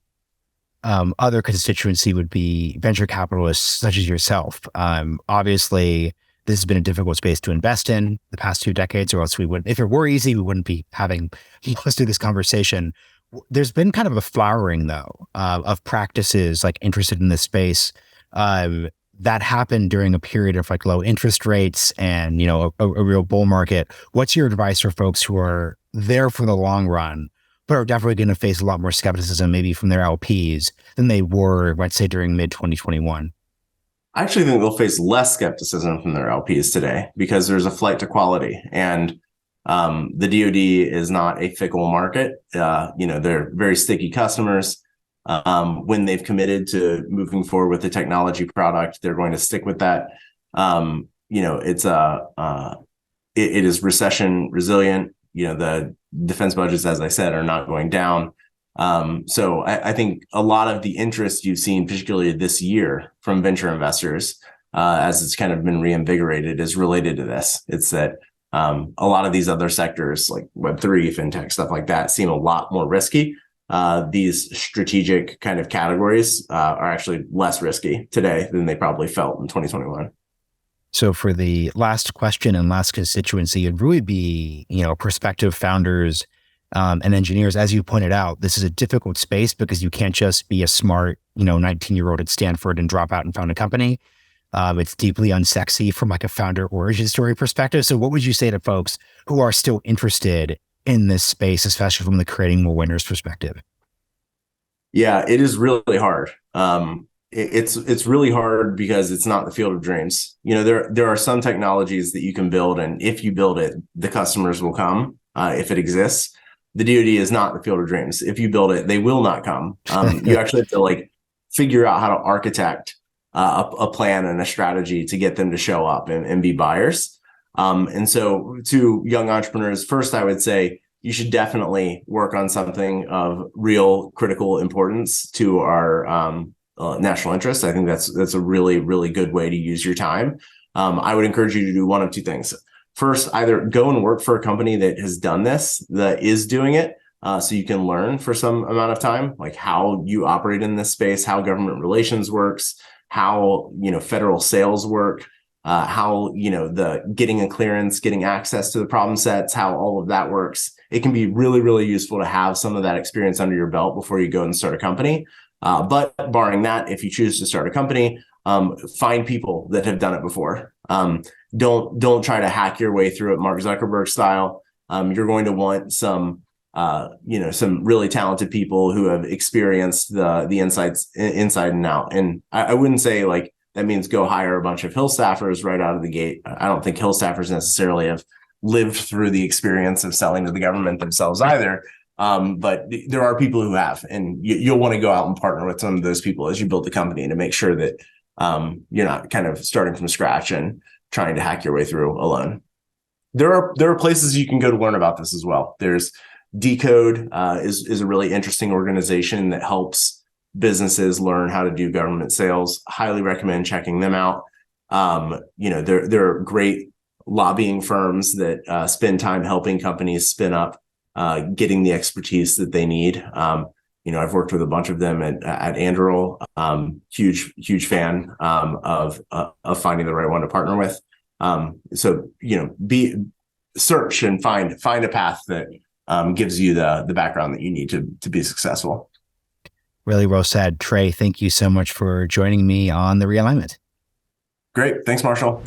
Other constituency would be venture capitalists such as yourself. Obviously, this has been a difficult space to invest in the past 2 decades, or else we wouldn't. If it were easy, we wouldn't be having let's do this conversation. There's been kind of a flowering, though, of practices like interested in this space that happened during a period of like low interest rates and a real bull market. What's your advice for folks who are there for the long run, but are definitely going to face a lot more skepticism, maybe from their LPs, than they were, let's say, during mid 2021? I actually think they'll face less skepticism from their LPs today because there's a flight to quality, and the DoD is not a fickle market. They're very sticky customers. When they've committed to moving forward with the technology product, they're going to stick with that. It is recession resilient. The defense budgets, as I said, are not going down. So I think a lot of the interest you've seen, particularly this year, from venture investors, as it's kind of been reinvigorated, is related to this. It's that a lot of these other sectors like Web3, fintech, stuff like that seem a lot more risky. These strategic kind of categories are actually less risky today than they probably felt in 2021. So for the last question and last constituency, it'd really be, prospective founders and engineers. As you pointed out, this is a difficult space because you can't just be a smart, 19-year-old at Stanford and drop out and found a company. It's deeply unsexy from like a founder origin story perspective. So what would you say to folks who are still interested in this space, especially from the creating more winners perspective? Yeah, it is really hard. It's really hard because it's not the field of dreams. There are some technologies that you can build, and if you build it, the customers will come if it exists. The DoD is not the field of dreams. If you build it, they will not come. You actually have to like figure out how to architect a plan and a strategy to get them to show up and be buyers. And so to young entrepreneurs, first, I would say you should definitely work on something of real critical importance to our national interest. I think that's a really, really good way to use your time. I would encourage you to do one of two things. First, either go and work for a company that has done this, that is doing it, so you can learn for some amount of time, like how you operate in this space, how government relations works, how federal sales work, how the getting a clearance, getting access to the problem sets, how all of that works. It can be really, really useful to have some of that experience under your belt before you go and start a company. But barring that, if you choose to start a company, find people that have done it before. Don't try to hack your way through it Mark Zuckerberg style. You're going to want some really talented people who have experienced the insights inside and out. And I wouldn't say like that means go hire a bunch of Hill staffers right out of the gate. I don't think Hill staffers necessarily have lived through the experience of selling to the government themselves either. But there are people who have, and you'll want to go out and partner with some of those people as you build the company to make sure that you're not kind of starting from scratch and trying to hack your way through alone. There are places you can go to learn about this as well. There's Decode is a really interesting organization that helps businesses learn how to do government sales. Highly recommend checking them out. There are great lobbying firms that spend time helping companies spin up, getting the expertise that they need. I've worked with a bunch of them at Anduril. Huge fan of finding the right one to partner with. So search and find a path that gives you the background that you need to be successful. Really well said. Trae, thank you so much for joining me on the Realignment. Great. Thanks, Marshall.